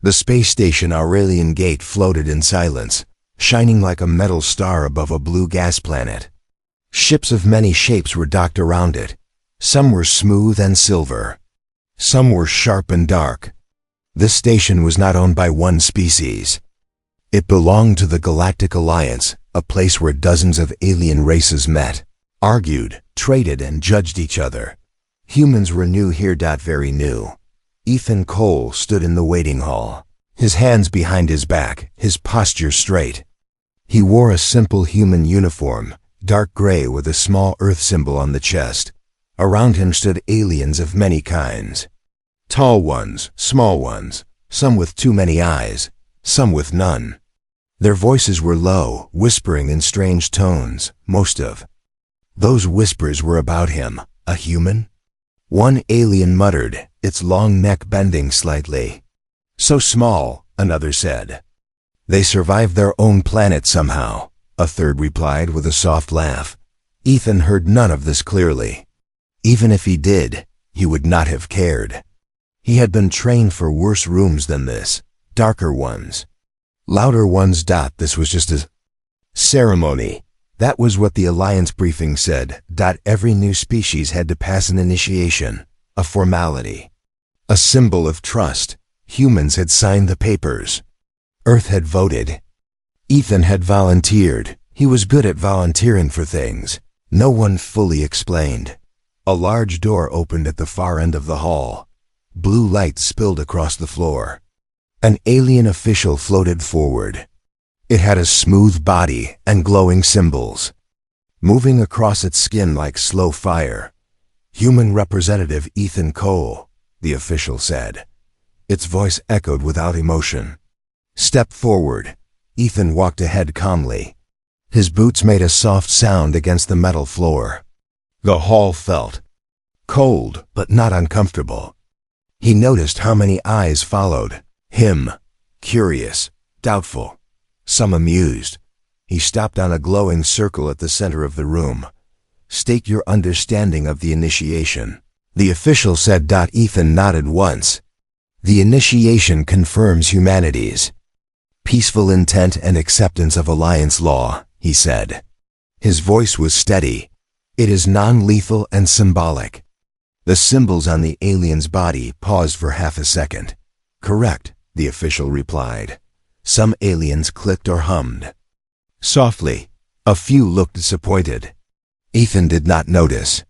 The space station Aurelian Gate floated in silence, shining like a metal star above a blue gas planet. Ships of many shapes were docked around it. Some were smooth and silver. Some were sharp and dark. This station was not owned by one species. It belonged to the Galactic Alliance, a place where dozens of alien races met, argued, traded, and judged each other. Humans were new here. Very new. Ethan Cole stood in the waiting hall, his hands behind his back, his posture straight. He wore a simple human uniform, dark gray with a small Earth symbol on the chest. Around him stood aliens of many kinds. Tall ones, small ones, some with too many eyes, some with none. Their voices were low, whispering in strange tones. Most of those whispers were about him. A human? One alien muttered, its long neck bending slightly. So small, another said. They survived their own planet somehow, a third replied with a soft laugh. Ethan heard none of this clearly. Even if he did, he would not have cared. He had been trained for worse rooms than this, darker ones. Louder ones. This was just a ceremony. That was what the Alliance briefing said. Every new species had to pass an initiation, a formality, a symbol of trust. Humans had signed the papers. Earth had voted. Ethan had volunteered. He was good at volunteering for things no one fully explained. A large door opened at the far end of the hall. Blue light spilled across the floor. An alien official floated forward. It had a smooth body and glowing symbols, moving across its skin like slow fire. Human Representative Ethan Cole, the official said. Its voice echoed without emotion. Step forward. Ethan walked ahead calmly. His boots made a soft sound against the metal floor. The hall felt cold, but not uncomfortable. He noticed how many eyes followed him, curious, doubtful, some amused. He stopped on a glowing circle at the center of the room. State your understanding of the initiation, the official said. Ethan nodded once. The initiation confirms humanity's peaceful intent and acceptance of Alliance law, he said. His voice was steady. It is non-lethal and symbolic. The symbols on the alien's body paused for half a second. Correct, the official replied. Some aliens clicked or hummed softly. A few looked disappointed. Ethan did not notice.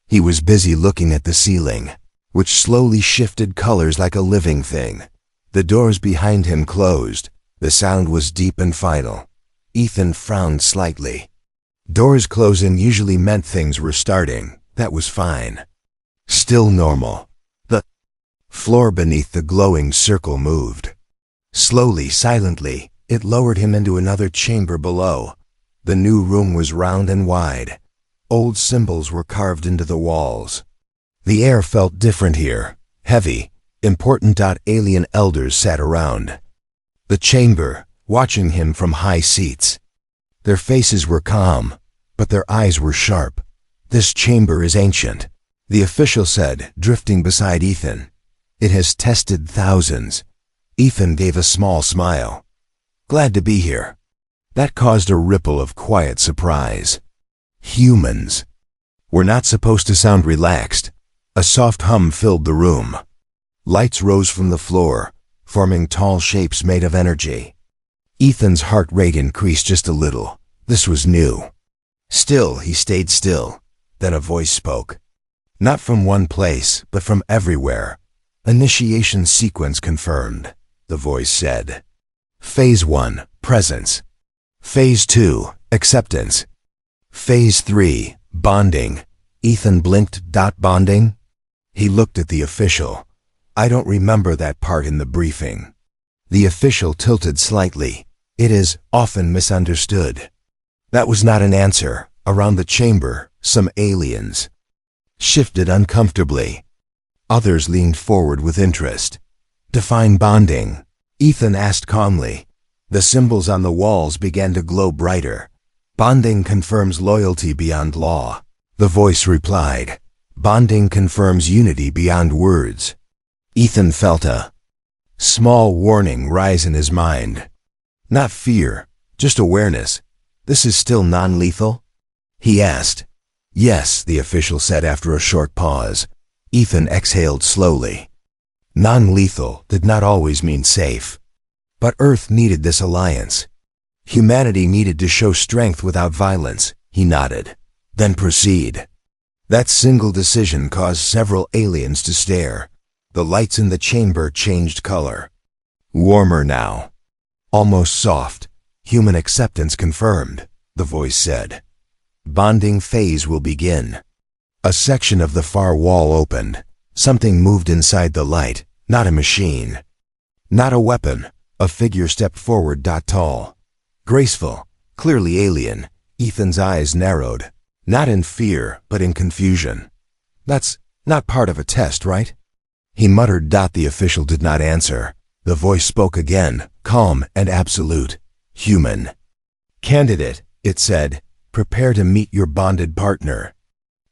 He was busy looking at the ceiling, which slowly shifted colors like a living thing. The doors behind him closed. The sound was deep and final. Ethan frowned slightly. Doors closing usually meant things were starting. That was fine. Still normal. The floor beneath the glowing circle moved. Slowly, silently, it lowered him into another chamber below. The new room was round and wide. Old symbols were carved into the walls. The air felt different here, heavy, important. Alien elders sat around the chamber, watching him from high seats. Their faces were calm, but their eyes were sharp. This chamber is ancient, the official said, drifting beside Ethan. It has tested thousands. Ethan gave a small smile. Glad to be here. That caused a ripple of quiet surprise. Humans were not supposed to sound relaxed. A soft hum filled the room. Lights rose from the floor, forming tall shapes made of energy. Ethan's heart rate increased just a little. This was new. Still, he stayed still. Then a voice spoke. Not from one place, but from everywhere. Initiation sequence confirmed, the voice said. Phase 1, presence. Phase 2, acceptance. Phase 3, bonding. Ethan blinked. Bonding? He looked at the official. I don't remember that part in the briefing. The official tilted slightly. It is often misunderstood. That was not an answer. Around the chamber, some aliens shifted uncomfortably. Others leaned forward with interest. Define bonding, Ethan asked calmly. The symbols on the walls began to glow brighter. Bonding confirms loyalty beyond law, the voice replied. Bonding confirms unity beyond words. Ethan felt a Small warning rise in his mind. Not fear, just awareness. This is still non-lethal? He asked. Yes, the official said after a short pause. Ethan exhaled slowly. Non-lethal did not always mean safe. But Earth needed this alliance. Humanity needed to show strength without violence. He nodded. Then proceed. That single decision caused several aliens to stare. The lights in the chamber changed color. Warmer now. Almost soft. Human acceptance confirmed, the voice said. Bonding phase will begin. A section of the far wall opened. Something moved inside the light, not a machine. Not a weapon. A figure stepped forward, tall. Graceful, clearly alien. Ethan's eyes narrowed. Not in fear, but in confusion. That's not part of a test, right? He muttered. The official did not answer. The voice spoke again, calm and absolute. Human. Candidate, it said, prepare to meet your bonded partner.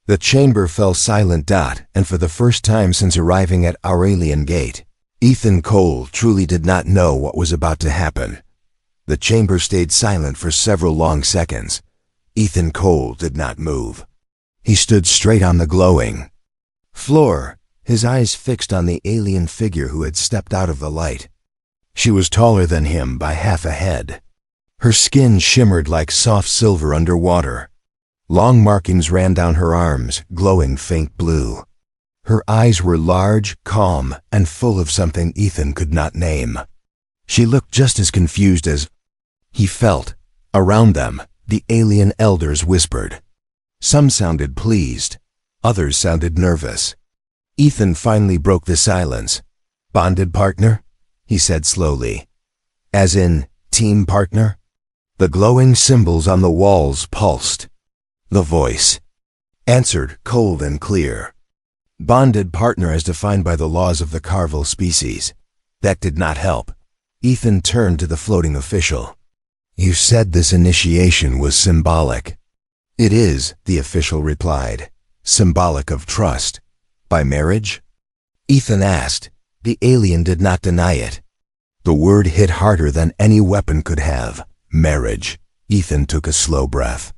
The chamber fell silent. And for the first time since arriving at our alien gate, Ethan Cole truly did not know what was about to happen. The chamber stayed silent for several long seconds. Ethan Cole did not move. He stood straight on the glowing floor, his eyes fixed on the alien figure who had stepped out of the light. She was taller than him by half a head. Her skin shimmered like soft silver underwater. Long markings ran down her arms, glowing faint blue. Her eyes were large, calm, and full of something Ethan could not name. She looked just as confused as he felt. Around them, the alien elders whispered. Some sounded pleased. Others sounded nervous. Ethan finally broke the silence. Bonded partner? He said slowly. As in, team partner? The glowing symbols on the walls pulsed. The voice answered, cold and clear. Bonded partner as defined by the laws of the Carvel species. That did not help. Ethan turned to the floating official. You said this initiation was symbolic. It is, the official replied. Symbolic of trust. By marriage? Ethan asked. The alien did not deny it. The word hit harder than any weapon could have. Marriage. Ethan took a slow breath.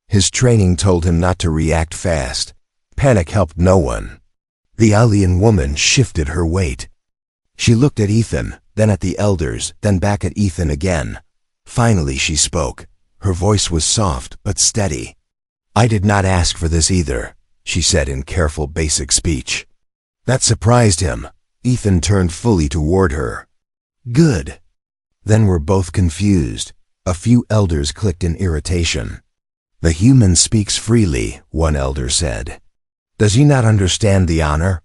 His training told him not to react fast. Panic helped no one. The alien woman shifted her weight. She looked at Ethan, then at the elders, then back at Ethan again. Finally she spoke. Her voice was soft but steady. I did not ask for this either, she said in careful basic speech. That surprised him. Ethan turned fully toward her. Good. Then we're both confused. A few elders clicked in irritation. The human speaks freely, one elder said. Does he not understand the honor?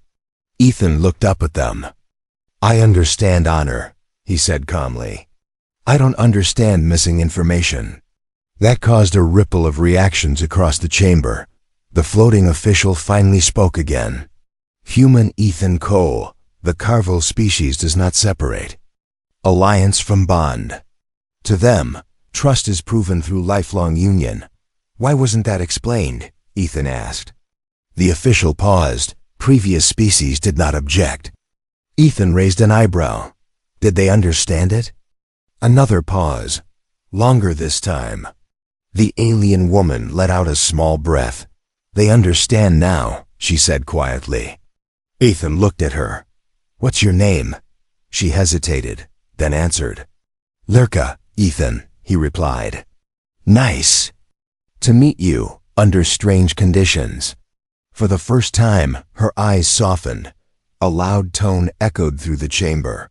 Ethan looked up at them. I understand honor, he said calmly. I don't understand missing information. That caused a ripple of reactions across the chamber. The floating official finally spoke again. Human Ethan Cole, the Carvel species does not separate. Alliance from bond. To them, trust is proven through lifelong union. Why wasn't that explained? Ethan asked. The official paused. Previous species did not object. Ethan raised an eyebrow. Did they understand it? Another pause. Longer this time. The alien woman let out a small breath. They understand now, she said quietly. Ethan looked at her. What's your name? She hesitated, then answered. Lurka, Ethan, he replied. Nice. To meet you, under strange conditions. For the first time, her eyes softened. A loud tone echoed through the chamber.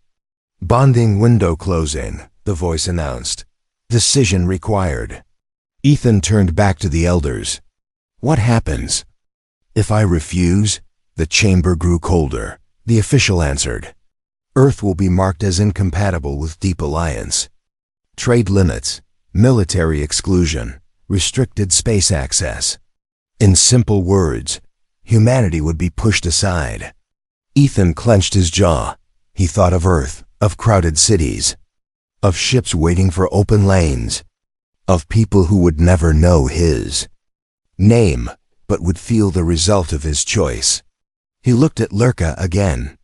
Bonding window closing, the voice announced. Decision required. Ethan turned back to the elders. What happens? If I refuse? The chamber grew colder. The official answered. Earth will be marked as incompatible with Deep Alliance. Trade limits, military exclusion, restricted space access. In simple words, humanity would be pushed aside. Ethan clenched his jaw. He thought of Earth, of crowded cities, of ships waiting for open lanes, of people who would never know his name, but would feel the result of his choice. He looked at Lurka again.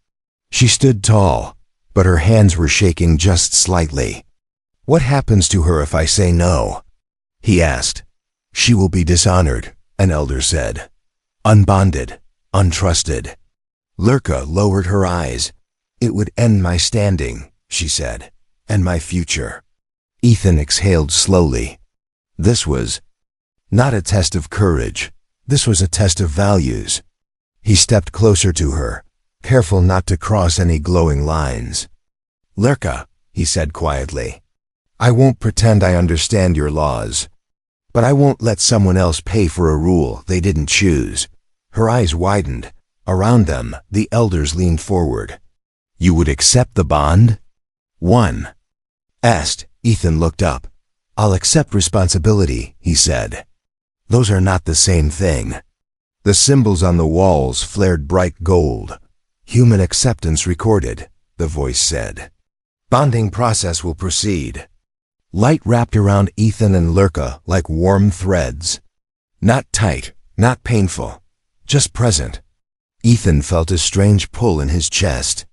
She stood tall, but her hands were shaking just slightly. "What happens to her if I say no?" he asked. "She will be dishonored," an elder said. "Unbonded, untrusted." Lurka lowered her eyes. "It would end my standing," she said, "and my future." Ethan exhaled slowly. This was not a test of courage. This was a test of values. He stepped closer to her, careful not to cross any glowing lines. "Lurka," he said quietly, "I won't pretend I understand your laws, but I won't let someone else pay for a rule they didn't choose." Her eyes widened. Around them, the elders leaned forward. "You would accept the bond?" One asked. Ethan looked up. "I'll accept responsibility," he said. "Those are not the same thing." The symbols on the walls flared bright gold. "Human acceptance recorded," the voice said. "Bonding process will proceed." Light wrapped around Ethan and Lurka like warm threads. Not tight, not painful, just present. Ethan felt a strange pull in his chest.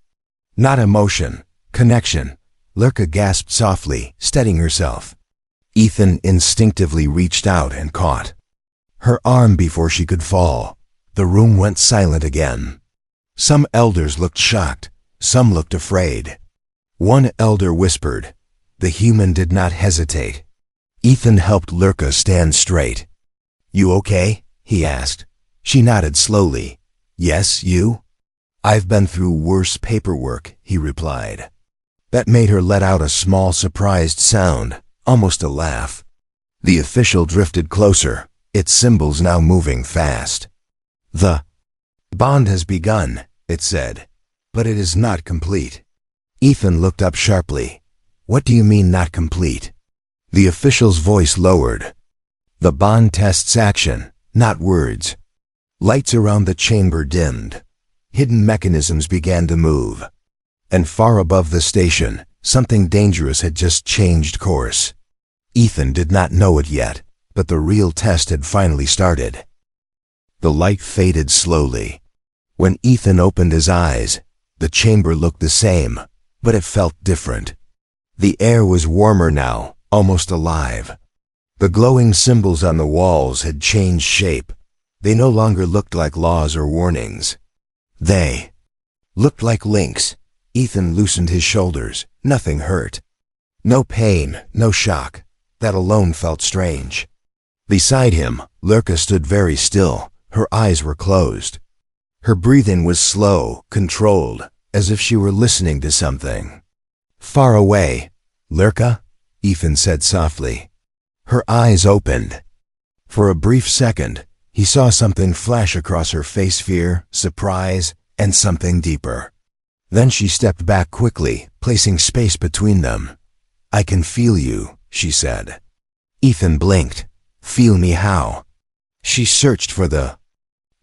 Not emotion, connection. Lurka gasped softly, steadying herself. Ethan instinctively reached out and caught her arm before she could fall. The room went silent again. Some elders looked shocked, some looked afraid. One elder whispered. The human did not hesitate. Ethan helped Lurka stand straight. "You okay?" he asked. She nodded slowly. "Yes, you?" "I've been through worse paperwork," he replied. That made her let out a small surprised sound, almost a laugh. The official drifted closer, its symbols now moving fast. "The bond has begun," it said, "but it is not complete." Ethan looked up sharply. "What do you mean not complete?" The official's voice lowered. "The bond tests action, not words." Lights around the chamber dimmed. Hidden mechanisms began to move. And far above the station, something dangerous had just changed course. Ethan did not know it yet, but the real test had finally started. The light faded slowly. When Ethan opened his eyes, the chamber looked the same, but it felt different. The air was warmer now, almost alive. The glowing symbols on the walls had changed shape. They no longer looked like laws or warnings. They looked like links. Ethan loosened his shoulders. Nothing hurt. No pain, no shock. That alone felt strange. Beside him, Lurka stood very still. Her eyes were closed. Her breathing was slow, controlled, as if she were listening to something. "Far away." "Lurka?" Ethan said softly. Her eyes opened. For a brief second, he saw something flash across her face: fear, surprise, and something deeper. Then she stepped back quickly, placing space between them. "I can feel you," she said. Ethan blinked. "Feel me how?" She searched for the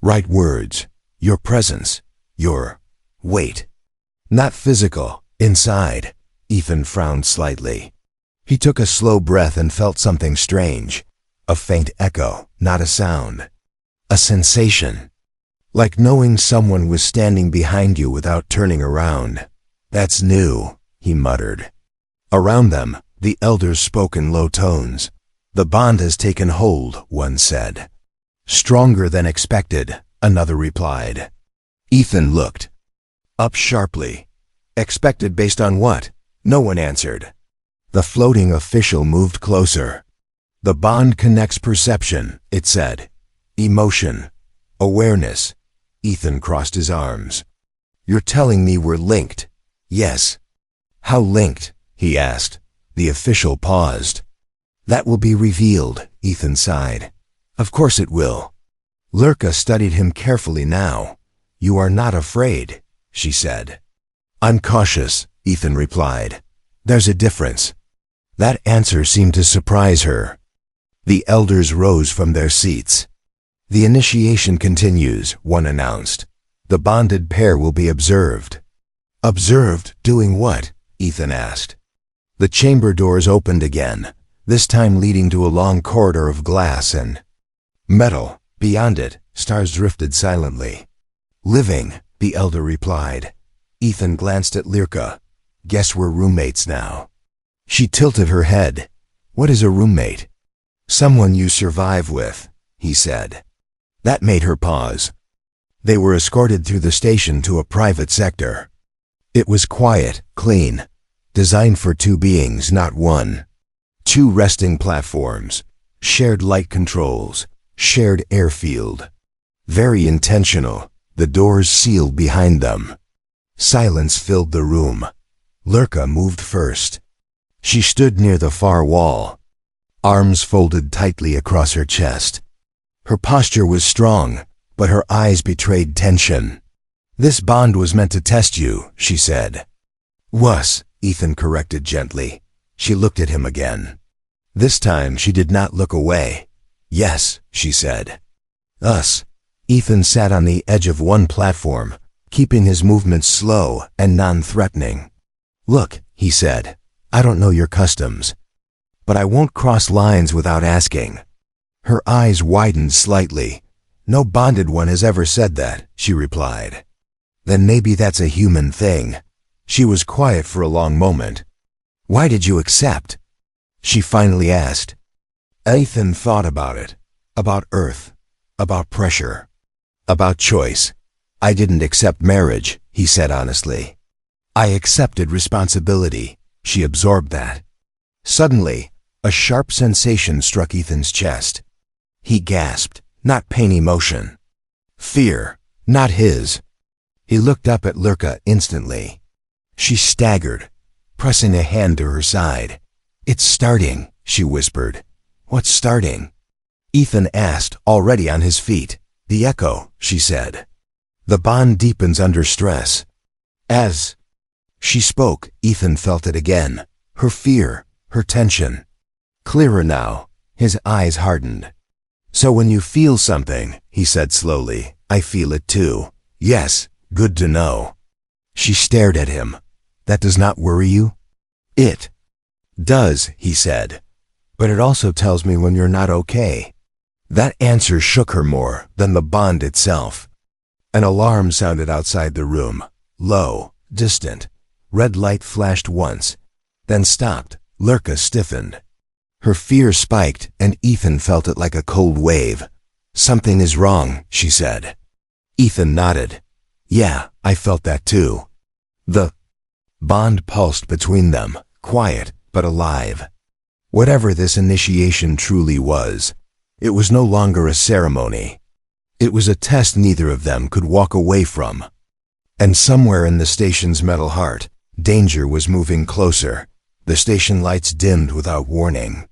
right words. "Your presence. Your weight." "Not physical. Inside." Ethan frowned slightly. He took a slow breath and felt something strange. A faint echo, not a sound. A sensation. Like knowing someone was standing behind you without turning around. "That's new," he muttered. Around them, the elders spoke in low tones. "The bond has taken hold," one said. "Stronger than expected," another replied. Ethan looked up sharply. "Expected based on what?" No one answered. The floating official moved closer. "The bond connects perception," it said. "Emotion. Awareness." Ethan crossed his arms. "You're telling me we're linked?" "Yes." "How linked?" he asked. The official paused. "That will be revealed," Ethan sighed. "Of course it will." Lurka studied him carefully now. "You are not afraid," she said. "I'm cautious," Ethan replied. "There's a difference." That answer seemed to surprise her. The elders rose from their seats. "The initiation continues," one announced. "The bonded pair will be observed." "Observed? Doing what?" Ethan asked. The chamber doors opened again, this time leading to a long corridor of glass and metal. Beyond it, stars drifted silently. "Living," the elder replied. Ethan glanced at Lurka. Guess we're roommates now. She tilted her head. What is a roommate? Someone you survive with, he said. That made her pause. They were escorted through the station to a private sector. It was quiet, clean, designed for two beings, not one. Two resting platforms, shared light controls, shared airfield. Very intentional, the doors sealed behind them. Silence filled the room. Lurka moved first. She stood near the far wall, arms folded tightly across her chest. Her posture was strong, but her eyes betrayed tension. This bond was meant to test you, she said. Was, Ethan corrected gently. She looked at him again. This time she did not look away. Yes, she said. Us. Ethan sat on the edge of one platform, keeping his movements slow and non-threatening. Look, he said, I don't know your customs, but I won't cross lines without asking. Her eyes widened slightly. No bonded one has ever said that, she replied. Then maybe that's a human thing. She was quiet for a long moment. Why did you accept? She finally asked. Ethan thought about it. About Earth. About pressure. About choice. I didn't accept marriage, he said honestly. I accepted responsibility. She absorbed that. Suddenly, a sharp sensation struck Ethan's chest. He gasped, not pain emotion. Fear, not his. He looked up at Lurka instantly. She staggered, pressing a hand to her side. It's starting, she whispered. What's starting? Ethan asked, already on his feet. The echo, she said. The bond deepens under stress. As she spoke, Ethan felt it again. Her fear, her tension. Clearer now, his eyes hardened. So when you feel something, he said slowly, I feel it too. Yes, good to know. She stared at him. That does not worry you? It does, he said. But it also tells me when you're not okay. That answer shook her more than the bond itself. An alarm sounded outside the room, low, distant. Red light flashed once, then stopped. Lurka stiffened. Her fear spiked, and Ethan felt it like a cold wave. Something is wrong, she said. Ethan nodded. Yeah, I felt that too. The bond pulsed between them, quiet but alive. Whatever this initiation truly was, it was no longer a ceremony. It was a test neither of them could walk away from. And somewhere in the station's metal heart, danger was moving closer. The station lights dimmed without warning.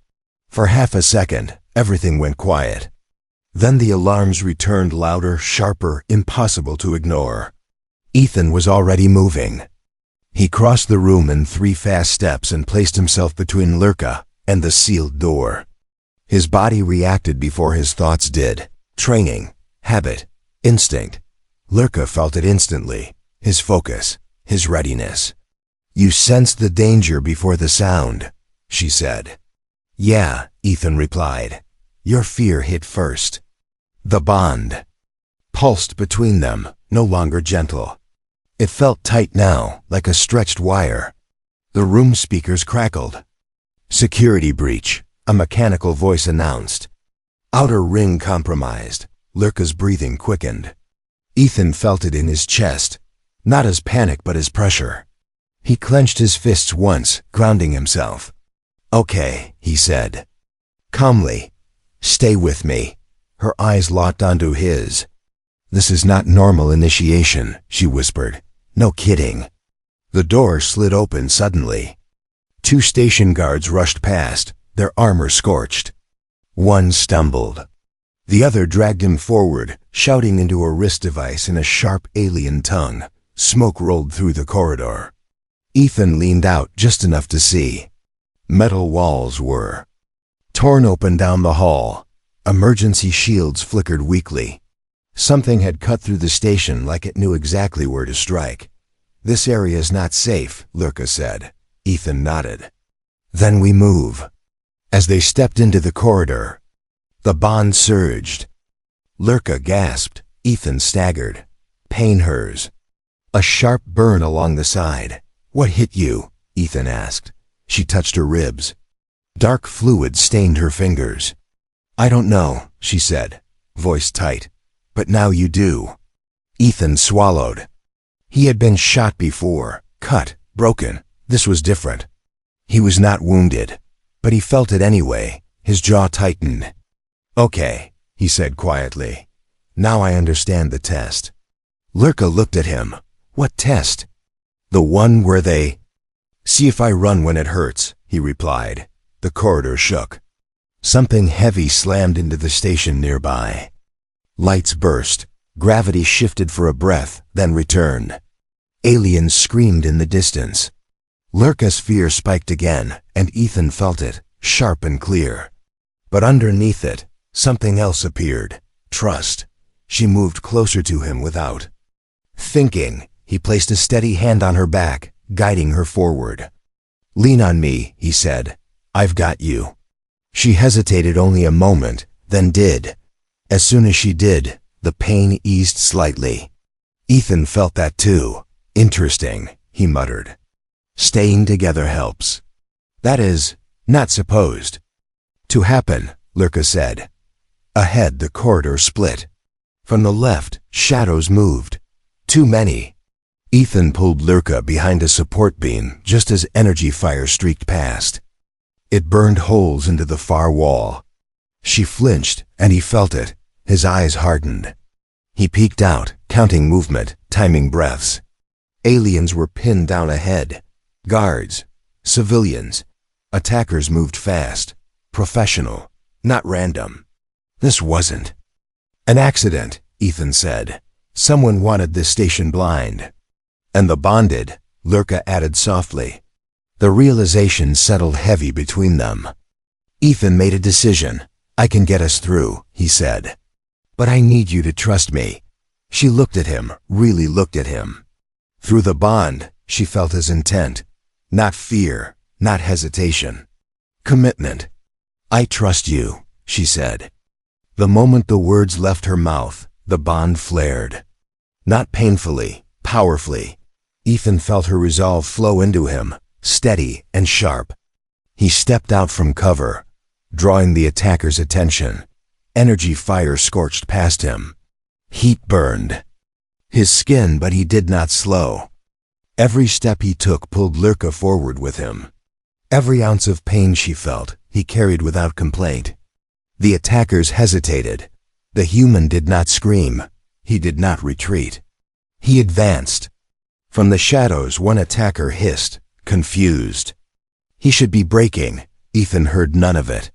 For half a second, everything went quiet. Then the alarms returned louder, sharper, impossible to ignore. Ethan was already moving. He crossed the room in 3 fast steps and placed himself between Lurka and the sealed door. His body reacted before his thoughts did. Training, habit, instinct. Lurka felt it instantly. His focus, his readiness. You sensed the danger before the sound, she said. Yeah, Ethan replied. Your fear hit first. The bond pulsed between them, no longer gentle. It felt tight now, like a stretched wire. The room speakers crackled. Security breach, a mechanical voice announced. Outer ring compromised. Lurka's breathing quickened. Ethan felt it in his chest, not as panic but as pressure. He clenched his fists once, grounding himself. Okay, he said. Calmly. Stay with me. Her eyes locked onto his. This is not normal initiation, she whispered. No kidding. The door slid open suddenly. 2 station guards rushed past, their armor scorched. One stumbled. The other dragged him forward, shouting into a wrist device in a sharp alien tongue. Smoke rolled through the corridor. Ethan leaned out just enough to see. Metal walls were torn open down the hall. Emergency shields flickered weakly. Something had cut through the station like it knew exactly where to strike. This area is not safe, Lurka said. Ethan nodded. Then we move. As they stepped into the corridor, the bond surged. Lurka gasped. Ethan staggered. Pain hers. A sharp burn along the side. "What hit you?" Ethan asked. She touched her ribs. Dark fluid stained her fingers. "I don't know," she said, voice tight. "But now you do." Ethan swallowed. He had been shot before, cut, broken. This was different. He was not wounded, but he felt it anyway. His jaw tightened. "Okay," he said quietly. "Now I understand the test." Lurka looked at him. "What test?" "The one where they—" "See if I run when it hurts," he replied. The corridor shook. Something heavy slammed into the station nearby. Lights burst. Gravity shifted for a breath, then returned. Aliens screamed in the distance. Lurka's fear spiked again, and Ethan felt it, sharp and clear. But underneath it, something else appeared. Trust. She moved closer to him without thinking. He placed a steady hand on her back, guiding her forward. "Lean on me," he said. "I've got you." She hesitated only a moment, then did. As soon as she did, the pain eased slightly. Ethan felt that too. "Interesting," he muttered. "Staying together helps. That is, not supposed to happen," Lurka said. Ahead, the corridor split. From the left, shadows moved. Too many. Ethan pulled Lurka behind a support beam just as energy fire streaked past. It burned holes into the far wall. She flinched, and he felt it. His eyes hardened. He peeked out, counting movement, timing breaths. Aliens were pinned down ahead. Guards. Civilians. Attackers moved fast. Professional. Not random. This wasn't an accident, Ethan said. Someone wanted this station blind. And the bonded, Lurka added softly. The realization settled heavy between them. Ethan made a decision. "I can get us through," he said. "But I need you to trust me." She looked at him, really looked at him. Through the bond, she felt his intent. Not fear, not hesitation. Commitment. "I trust you," she said. The moment the words left her mouth, the bond flared. Not painfully, powerfully. Ethan felt her resolve flow into him, steady and sharp. He stepped out from cover, drawing the attacker's attention. Energy fire scorched past him. Heat burned his skin, but he did not slow. Every step he took pulled Lurka forward with him. Every ounce of pain she felt, he carried without complaint. The attackers hesitated. The human did not scream. He did not retreat. He advanced. From the shadows, one attacker hissed, confused. He should be braking. Ethan heard none of it.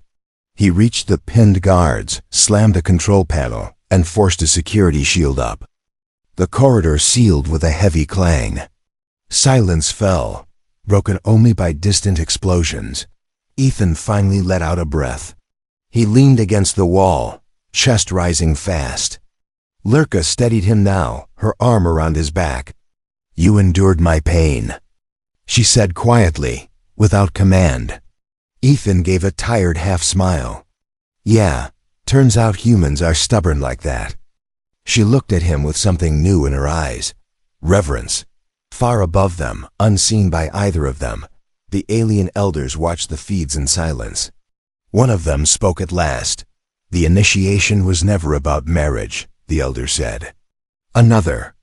He reached the pinned guards, slammed a control panel, and forced a security shield up. The corridor sealed with a heavy clang. Silence fell, broken only by distant explosions. Ethan finally let out a breath. He leaned against the wall, chest rising fast. Lurka steadied him now, her arm around his back. "You endured my pain," she said quietly, without command. Ethan gave a tired half-smile. "Yeah, turns out humans are stubborn like that." She looked at him with something new in her eyes. Reverence. Far above them, unseen by either of them, the alien elders watched the feeds in silence. One of them spoke at last. "The initiation was never about marriage," the elder said. Another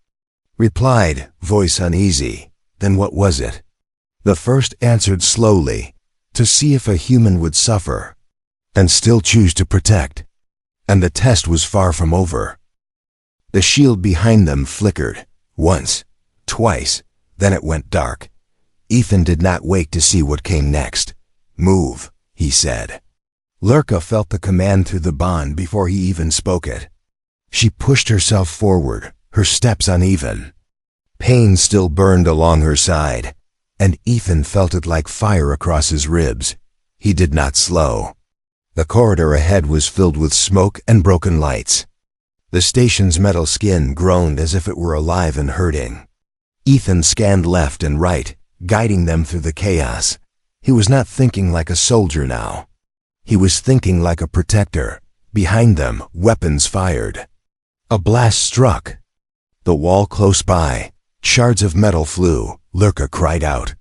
replied, voice uneasy. "Then what was it?" The first answered slowly, "To see if a human would suffer and still choose to protect." And the test was far from over. The shield behind them flickered, once, twice, then it went dark. Ethan did not wait to see what came next. "Move," he said. Lurka felt the command through the bond before he even spoke it. She pushed herself forward, her steps uneven. Pain still burned along her side, and Ethan felt it like fire across his ribs. He did not slow. The corridor ahead was filled with smoke and broken lights. The station's metal skin groaned as if it were alive and hurting. Ethan scanned left and right, guiding them through the chaos. He was not thinking like a soldier now. He was thinking like a protector. Behind them, weapons fired. A blast struck. The wall close by, Shards of metal flew. Lurka cried out.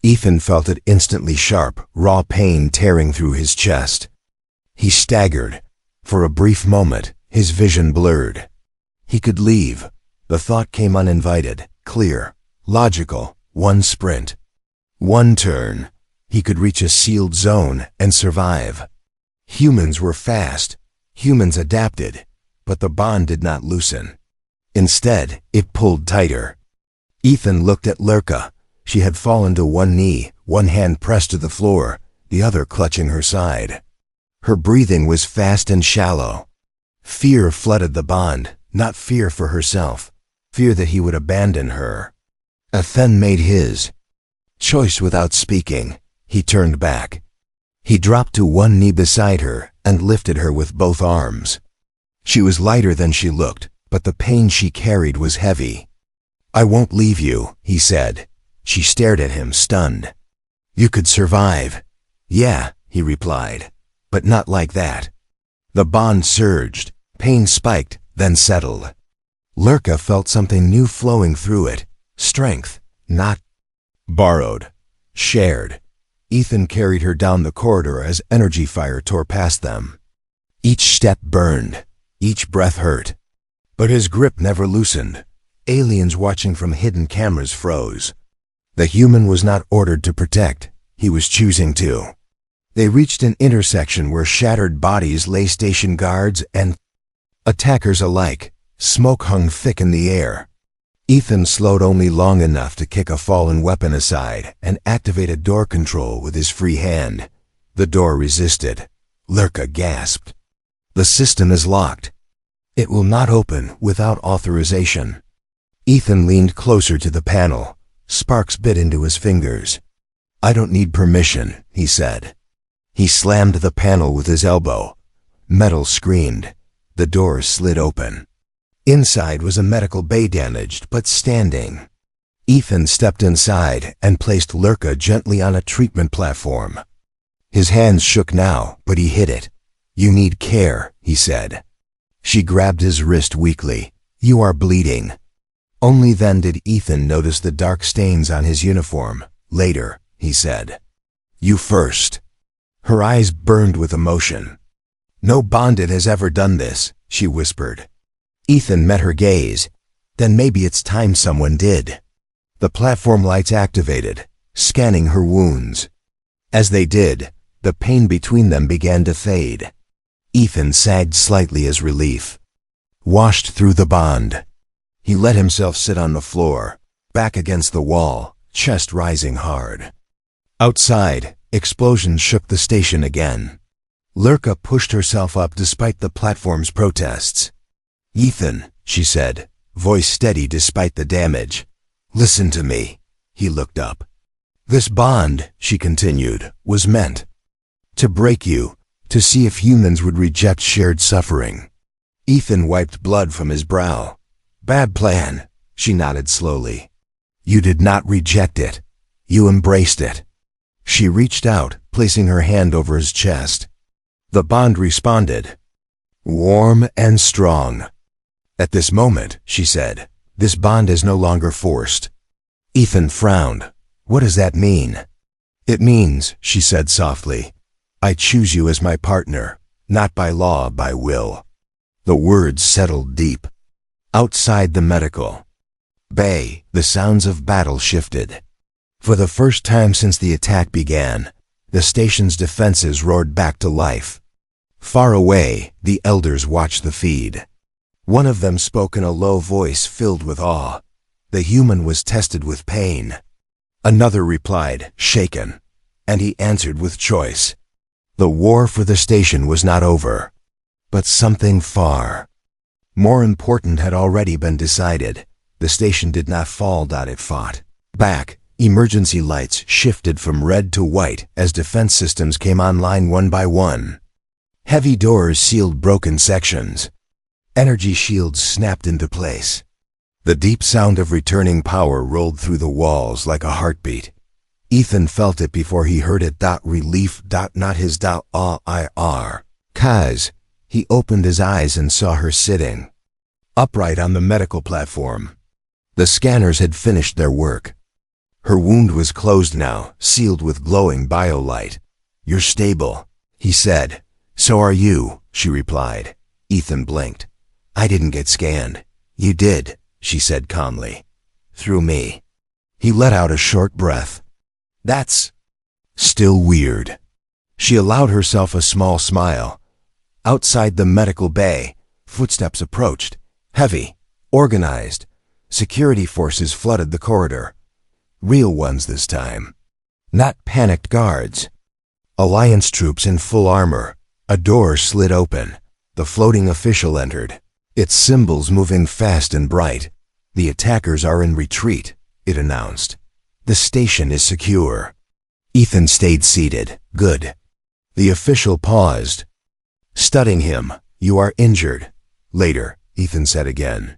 Ethan felt it instantly sharp, raw pain tearing through his chest. He staggered. For a brief moment, his vision blurred. He could leave. The thought came uninvited, clear, logical. One sprint. One turn. He could reach a sealed zone and survive. Humans were fast. Humans adapted. But the bond did not loosen. Instead, it pulled tighter. Ethan looked at Lurka. She had fallen to one knee, one hand pressed to the floor, the other clutching her side. Her breathing was fast and shallow. Fear flooded the bond, not fear for herself, fear that he would abandon her. Ethan made his choice without speaking. He turned back. He dropped to one knee beside her and lifted her with both arms. She was lighter than she looked, but the pain she carried was heavy. "I won't leave you," he said. She stared at him, stunned. "You could survive." "Yeah," he replied, "but not like that." The bond surged. Pain spiked, then settled. Lurka felt something new flowing through it. Strength, not borrowed, shared. Ethan carried her down the corridor as energy fire tore past them. Each step burned. Each breath hurt. But his grip never loosened. Aliens watching from hidden cameras froze. The human was not ordered to protect. He was choosing to. They reached an intersection where shattered bodies lay station guards and attackers alike. Smoke hung thick in the air. Ethan slowed only long enough to kick a fallen weapon aside and activate a door control with his free hand. The door resisted. Lurka gasped. "The system is locked. It will not open without authorization." Ethan leaned closer to the panel. Sparks bit into his fingers. "I don't need permission," he said. He slammed the panel with his elbow. Metal screamed. The door slid open. Inside was a medical bay, damaged but standing. Ethan stepped inside and placed Lurka gently on a treatment platform. His hands shook now, but he hid it. "You need care," he said. She grabbed his wrist weakly. "You are bleeding." Only then did Ethan notice the dark stains on his uniform. "Later," he said. "You first." Her eyes burned with emotion. "No bonded has ever done this," she whispered. Ethan met her gaze. "Then maybe it's time someone did." The platform lights activated, scanning her wounds. As they did, the pain between them began to fade. Ethan sagged slightly as relief. Washed through the bond. He let himself sit on the floor, back against the wall, chest rising hard. Outside, explosions shook the station again. Lurka pushed herself up despite the platform's protests. "Ethan," she said, voice steady despite the damage. "Listen to me." He looked up. "This bond," she continued, "was meant to break you, to see if humans would reject shared suffering." Ethan wiped blood from his brow. "Bad plan," she nodded slowly. "You did not reject it. You embraced it." She reached out, placing her hand over his chest. The bond responded. Warm and strong. "At this moment," she said, "this bond is no longer forced." Ethan frowned. "What does that mean?" "It means," she said softly, "I choose you as my partner, not by law, by will." The words settled deep. Outside the medical bay, the sounds of battle shifted. For the first time since the attack began, the station's defenses roared back to life. Far away, the elders watched the feed. One of them spoke in a low voice filled with awe. The human was tested with pain. Another replied, shaken, and he answered with choice. The war for the station was not over, but something far more important had already been decided. The station did not fall. It fought back. Emergency lights shifted from red to white as defense systems came online one by one. Heavy doors sealed broken sections. Energy shields snapped into place. The deep sound of returning power rolled through the walls like a heartbeat. Ethan felt it before he heard it. Relief. Not his. Ir. Kaz. He opened his eyes and saw her sitting upright on the medical platform. The scanners had finished their work. Her wound was closed now, sealed with glowing biolight. "You're stable," he said. "So are you," she replied. Ethan blinked. "I didn't get scanned." "You did," she said calmly. "Through me." He let out a short breath. "That's still weird." She allowed herself a small smile. Outside the medical bay, footsteps approached, heavy, organized. Security forces flooded the corridor. Real ones this time. Not panicked guards. Alliance troops in full armor. A door slid open. The floating official entered, its symbols moving fast and bright. "The attackers are in retreat," it announced. "The station is secure." Ethan stayed seated. "Good." The official paused, studying him. "You are injured." "Later," Ethan said again.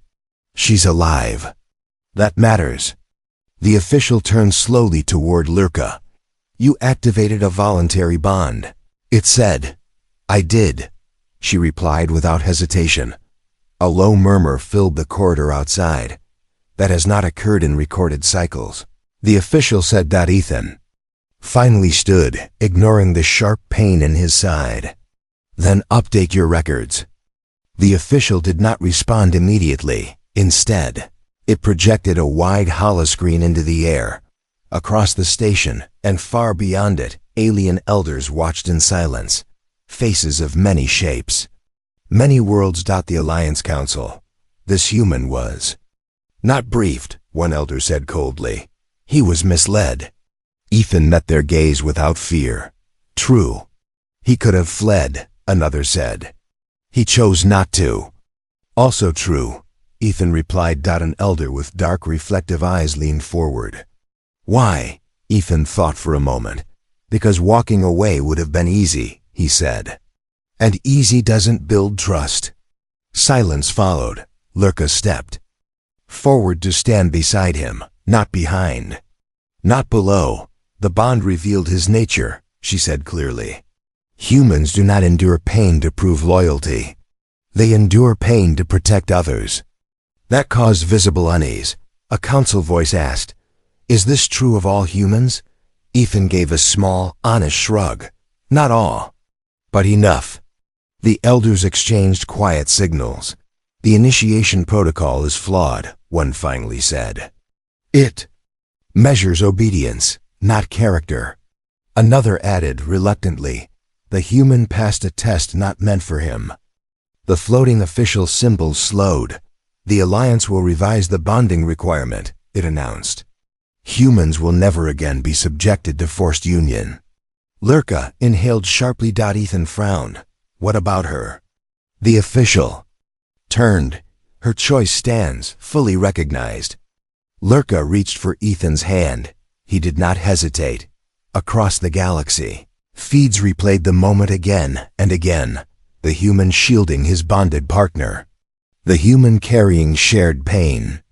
"She's alive." "That matters." The official turned slowly toward Lurka. "You activated a voluntary bond," it said. "I did," she replied without hesitation. A low murmur filled the corridor outside. "That has not occurred in recorded cycles." The official said that Ethan finally stood, ignoring the sharp pain in his side. "Then update your records." The official did not respond immediately. Instead, it projected a wide holoscreen into the air. Across the station, and far beyond it, alien elders watched in silence. Faces of many shapes. Many worlds dot the Alliance Council. This human was not briefed, one elder said coldly. He was misled. Ethan met their gaze without fear. "True. He could have fled," another said. "He chose not to." "Also true," Ethan replied. An elder with dark reflective eyes leaned forward. "Why?" Ethan thought for a moment. "Because walking away would have been easy," he said. "And easy doesn't build trust." Silence followed. Lurka stepped forward to stand beside him, not behind. "Not below." The bond revealed his nature, she said clearly. "Humans do not endure pain to prove loyalty. They endure pain to protect others." That caused visible unease. A council voice asked, "Is this true of all humans?" Ethan gave a small, honest shrug. "Not all, but enough." The elders exchanged quiet signals. "The initiation protocol is flawed," one finally said. "It measures obedience, not character." Another added reluctantly, "The human passed a test not meant for him." The floating official symbols slowed. "The Alliance will revise the bonding requirement," it announced. "Humans will never again be subjected to forced union." Lurka inhaled sharply. Ethan frowned. "What about her?" The official turned. "Her choice stands, fully recognized." Lurka reached for Ethan's hand. He did not hesitate. Across the galaxy, feeds replayed the moment again and again, the human shielding his bonded partner. The human carrying shared pain.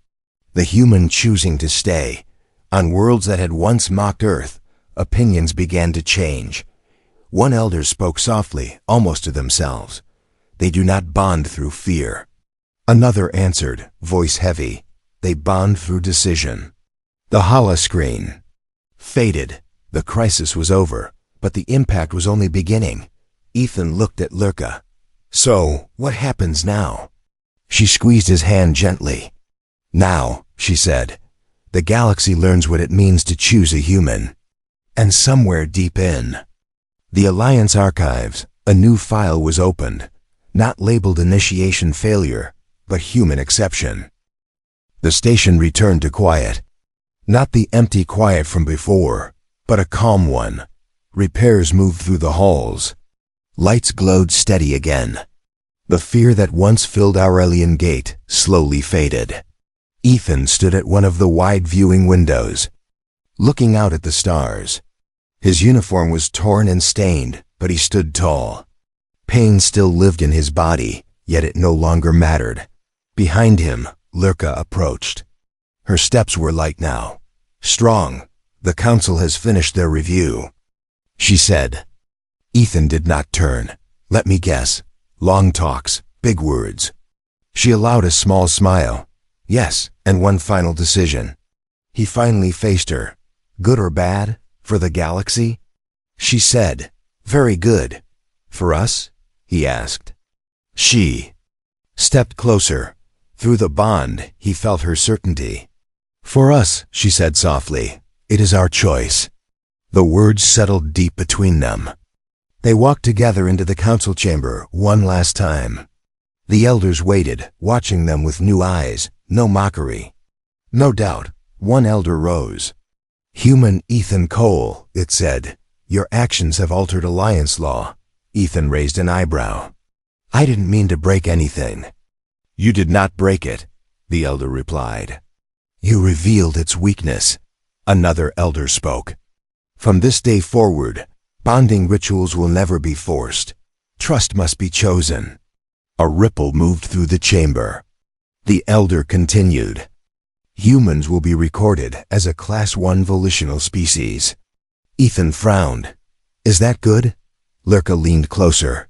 The human choosing to stay. On worlds that had once mocked Earth, opinions began to change. One elder spoke softly, almost to themselves. "They do not bond through fear." Another answered, voice heavy. "They bond through decision." The holoscreen faded. The crisis was over, but the impact was only beginning. Ethan looked at Lurka. "So, what happens now?" She squeezed his hand gently. "Now," she said, "the galaxy learns what it means to choose a human." And somewhere deep in the Alliance archives, a new file was opened, not labeled initiation failure, but human exception. The station returned to quiet. Not the empty quiet from before, but a calm one. Repairs moved through the halls. Lights glowed steady again. The fear that once filled Aurelian Gate slowly faded. Ethan stood at one of the wide viewing windows, looking out at the stars. His uniform was torn and stained, but he stood tall. Pain still lived in his body, yet it no longer mattered. Behind him, Lurka approached. Her steps were light now. "Strong. The council has finished their review," she said. Ethan did not turn. "Let me guess. Long talks, big words." She allowed a small smile. Yes, and one final decision. He finally faced her. Good or bad? For the galaxy? She said, very good. For us? He asked. She stepped closer. Through the bond, he felt her certainty. For us, she said softly, it is our choice. The words settled deep between them. They walked together into the council chamber one last time. The elders waited, watching them with new eyes, no mockery. No doubt, one elder rose. Human Ethan Cole, it said, your actions have altered alliance law. Ethan raised an eyebrow. I didn't mean to break anything. You did not break it, the elder replied. You revealed its weakness. Another elder spoke. From this day forward, bonding rituals will never be forced. Trust must be chosen. A ripple moved through the chamber. The elder continued. Humans will be recorded as a Class 1 volitional species. Ethan frowned. Is that good? Lurka leaned closer.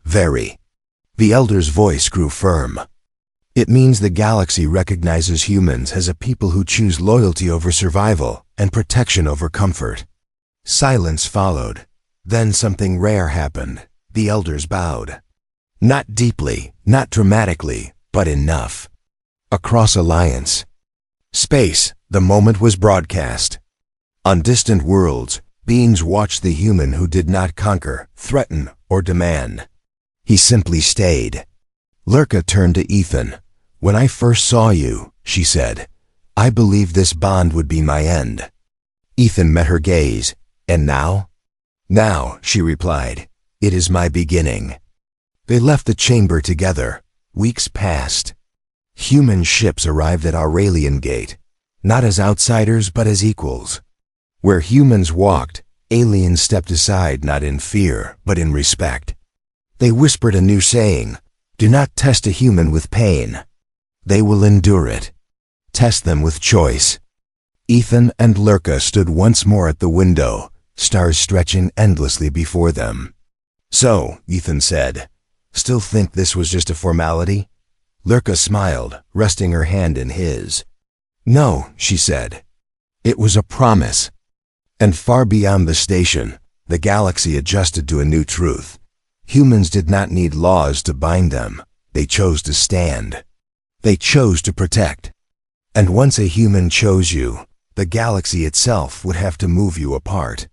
Very. The elder's voice grew firm. It means the galaxy recognizes humans as a people who choose loyalty over survival and protection over comfort. Silence followed. Then something rare happened. The elders bowed. Not deeply, not dramatically, but enough. Across Alliance space, the moment was broadcast. On distant worlds, beings watched the human who did not conquer, threaten, or demand. He simply stayed. Lurka turned to Ethan. When I first saw you, she said, I believed this bond would be my end. Ethan met her gaze. And now? Now, she replied, it is my beginning. They left the chamber together. Weeks passed. Human ships arrived at Aurelian Gate, not as outsiders but as equals. Where humans walked, aliens stepped aside not in fear but in respect. They whispered a new saying, do not test a human with pain. They will endure it. Test them with choice. Ethan and Lurka stood once more at the window, stars stretching endlessly before them. So, Ethan said, still think this was just a formality? Lurka smiled, resting her hand in his. No, she said. It was a promise. And far beyond the station, the galaxy adjusted to a new truth. Humans did not need laws to bind them. They chose to stand. They chose to protect. And once a human chose you, the galaxy itself would have to move you apart.